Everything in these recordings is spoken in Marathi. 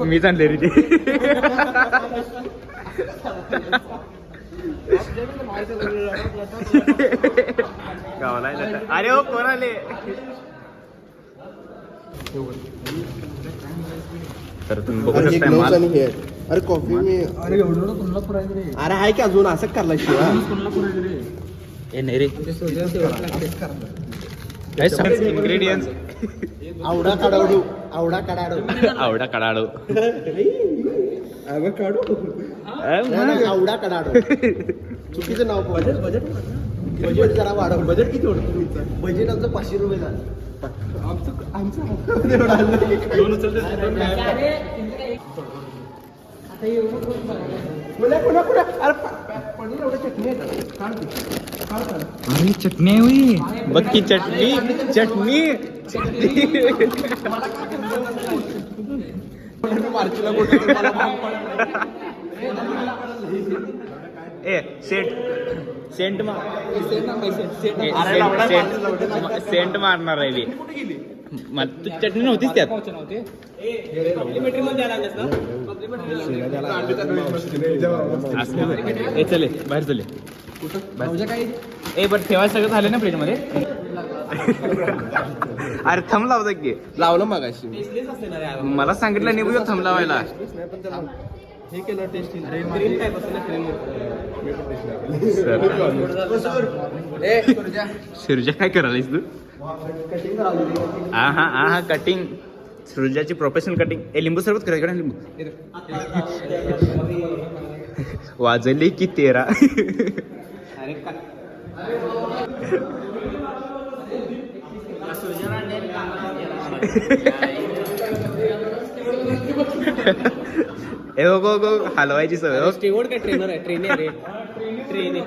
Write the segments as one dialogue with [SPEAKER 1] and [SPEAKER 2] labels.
[SPEAKER 1] मी जाणले रे ते गावाला अरे हो कोण आले तर तुम्ही बघू शकता माल.
[SPEAKER 2] अरे कॉफी मी अरे एवढं कोल्हापूर आहे रे. अरे आहे की अजून असं करला शिवाय कोल्हापूर आहे रे.
[SPEAKER 1] ए नाही रे इन्ग्रेडियंट्स
[SPEAKER 2] आवडा काढाडू आवडा काढाडू
[SPEAKER 1] आवडा कडाडो
[SPEAKER 2] आवडा काढाडू चुकीचं नाव. बजेट बजेट बजेट जरा वाढव. बजेट किती होतं तुमचं? बजेट आमचं 500 रुपये झालं. आमचं
[SPEAKER 1] अरे चटणी हुई बघ की चटणी चटणी ए सेंट सेंट सेंट मारणार आहे मला तू चटणी नव्हतीच त्यात. चले बाहेर चले ए बट ठेवायचं सगळं झालं ना फ्रीज मध्ये. अरे थंब लावता की
[SPEAKER 2] लावलं मागाशी
[SPEAKER 1] मला सांगितलं नाही बुवा थंब लावायला.
[SPEAKER 2] हे केलं टेस्ट
[SPEAKER 1] सुरजा काय करायलास तू? हा कटिंग सुरजाची प्रोफेशनल कटिंग. ए लिंबू सरबत करायचं का लिंबू वाजले की 13. ए गो गो हलवायची सवय.
[SPEAKER 2] स्टेवड काय ट्रेनर आहे. ट्रेन आहे रे. ट्रेन आहे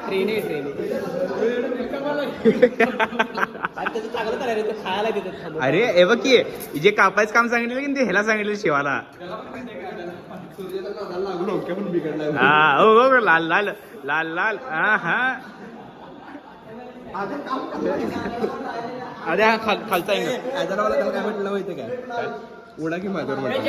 [SPEAKER 2] ट्रेन आहे ट्रेन चांगलं करायला खायला देतात.
[SPEAKER 1] अरे हे बघ की जे कापायचं काम सांगितलं की ते ह्याला सांगितलं शिवाला. हा हो हो लाल लाल लाल लाल हा अरे हा खालचा आहे
[SPEAKER 2] त्याला काय म्हटलं माहिती काय उडा की माझ्यावर बघायला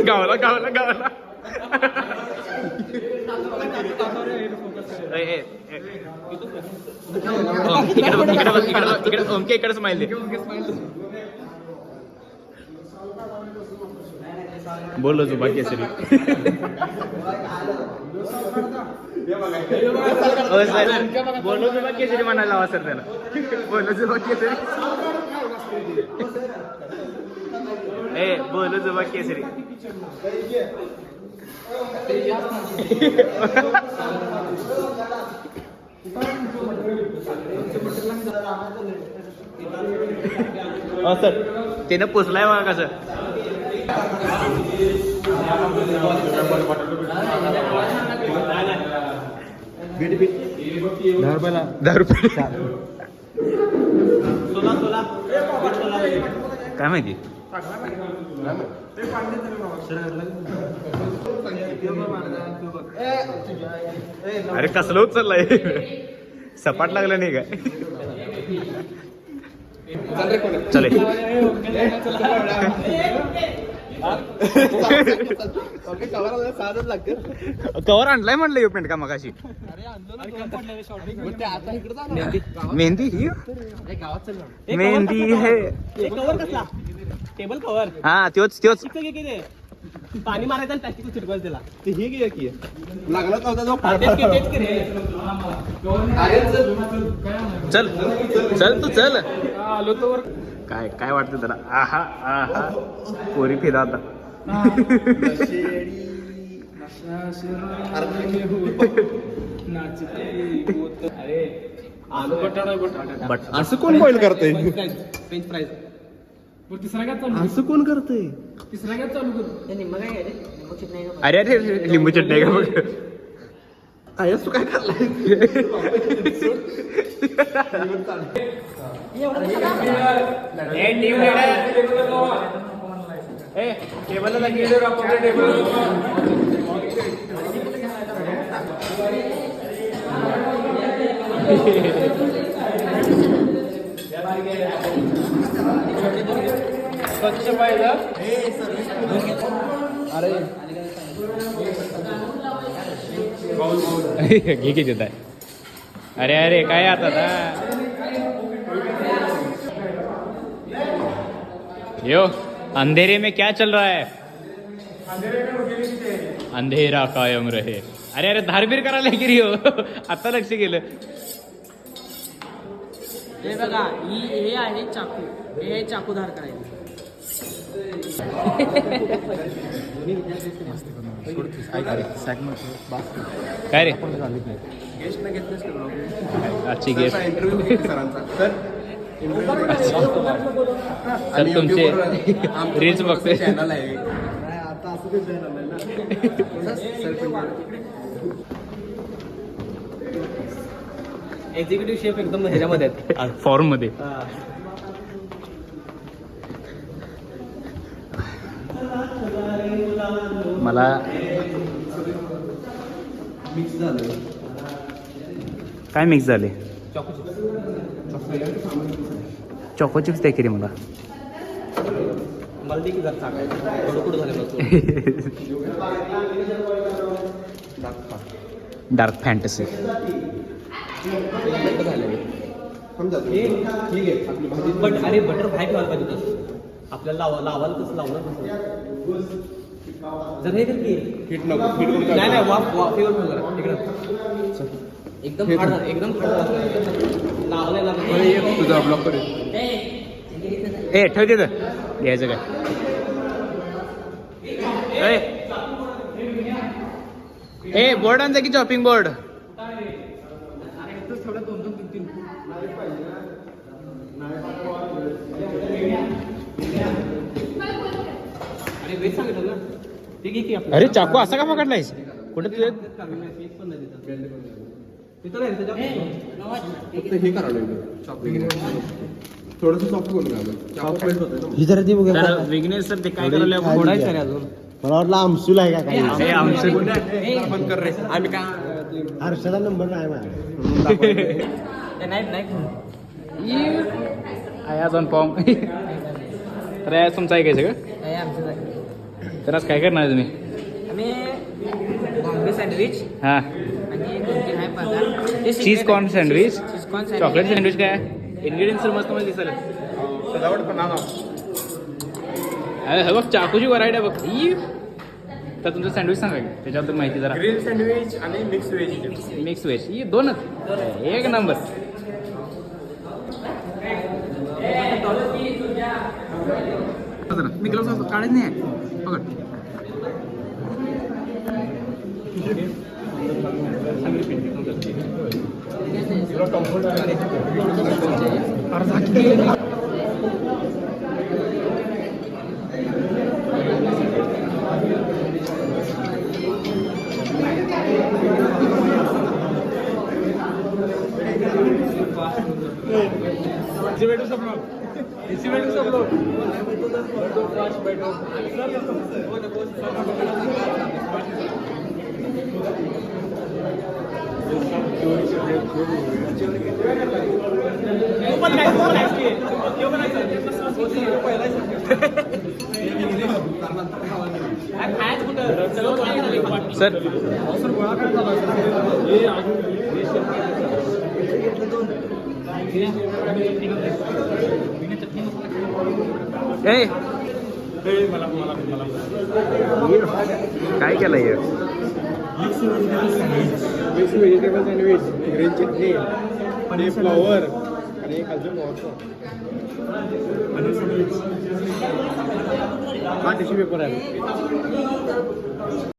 [SPEAKER 1] गावाला गावाला गावाला इकडे ओमके इकडे स्माइल दे. बोलो जो बाकी सर बोलो जो बाकी सरी म्हणायला हवा सर त्याला. बोलो जो बाकी सरी ए बोलो जो बाकी सरी सर त्यानं पोचलाय बघा कसं. ₹10 काय माहिती. अरे कसलं उचललंय सपाट लागलं नाही काय. चले कवर आणलाय म्हणलं यो पेंट का मगाशी. मेहंदी ही मेहंदी हे
[SPEAKER 2] टेबल कव्हर.
[SPEAKER 1] हा त्योच त्योच
[SPEAKER 2] पाणी मारायचं आणि प्लास्टिक चिटकवायचं त्याला. ते हे घे की लागलं का
[SPEAKER 1] चल चल तू चल आलो तो. काय काय वाटतं त्याला. आहा आहा पोरी फिरा आता.
[SPEAKER 2] असं कोण बॉईल करतंय. फ्रेंच फ्राईज असं कोण करतंय. तिसरा गॅस चालू करू.
[SPEAKER 1] अरे अरे लिंबू चटणी का बघ.
[SPEAKER 2] तू काय करलाय
[SPEAKER 1] एकटा टेबल स्वच्छ पाहिजे. अरे घे की देत आहे. अरे अरे काय आता यो अंधेरे में क्या चल रहा है. अंधेरा कायम रहे. अरे अरे धारबीर करायला की रे हो. आता लक्ष गेलं.
[SPEAKER 3] हे बघा हे आहे चाकू. हे चाकू धार करायचे.
[SPEAKER 1] काय रे आजची गेस्ट सर तुमचे रील्स बघते.
[SPEAKER 2] आता असं काही
[SPEAKER 3] एक्झिक्युटिव्ह शेफ एकदम ह्याच्यामध्ये आहेत.
[SPEAKER 1] फॉर्म मध्ये. मला
[SPEAKER 2] मिक्स झालं.
[SPEAKER 1] काय मिक्स झाले. चॉको चिप्स द्या की रे मला.
[SPEAKER 3] मला देखील जर टाकायचं कुठं झालं
[SPEAKER 1] डार्क फॅन्टसी.
[SPEAKER 2] समजा ठीक आहे आपली भाजी.
[SPEAKER 3] बट अरे बटर फ्राय ठेवायला पाहिजे तसं. आपल्याला लावायला कसं लावणार कसं. जर हे तर
[SPEAKER 2] हिट नको. हिट करून
[SPEAKER 3] नाही नाही वाफेवर ठेव जरा इकडं. एकदम हार्ड झालं. एकदम हार्ड लावलेला
[SPEAKER 2] तुझा ब्लॉक करेल.
[SPEAKER 1] ए ठेवते तर घ्यायचं काय. ए बोर्ड आणजा की चॉपिंग बोर्ड.
[SPEAKER 3] अरे वेट सांगितलं ना ते घे की आपलं.
[SPEAKER 1] अरे चाकू असा का पकडलायस. कुठे तुझे
[SPEAKER 2] फक्त हे करावं थोडंसं सॉफ्ट करून घालून.
[SPEAKER 4] ही जरा ती बघा.
[SPEAKER 1] विघ्नेश सर ते काय करायला
[SPEAKER 3] फोडायचं रे अजून.
[SPEAKER 4] मला वाटलं आमसूल आहे का काही.
[SPEAKER 2] आपण कर रे. आम्ही काय
[SPEAKER 4] हर्षदा नंबर नाही माझ्या.
[SPEAKER 3] नाही
[SPEAKER 1] आहे अजून फॉर्म. तर आज तुमचं ऐकायचं का. तर आज काय करणार तुम्ही.
[SPEAKER 3] आम्ही बॉम्बे सँडविच
[SPEAKER 1] हां
[SPEAKER 3] आणि कोणते आहे पदार्थ.
[SPEAKER 1] Cheese corn sandwich.
[SPEAKER 3] Cheese corn
[SPEAKER 1] chocolate sandwich काय इन्ग्रेडियंट्स मस्त मला दिसायला.
[SPEAKER 2] सजावट पण
[SPEAKER 1] अरे बघ चाकूची व्हरायटी आहे बघ. ई तर तुमचं सँडविच सांगा की त्याच्याबद्दल माहिती जरा.
[SPEAKER 2] ग्रिल सँडविच आणि मिक्स व्हेज.
[SPEAKER 1] मिक्स व्हेज ही दोनच एक नंबर. मी ग्लव्स काढत नाही बघ. सर काय केलं हे.
[SPEAKER 2] मिक्स व्हेजिटेबल सँडविच, ग्रीन चटणी आणि फ्लॉवर आणि एक अजून हा टिश्यू पेपर आहे.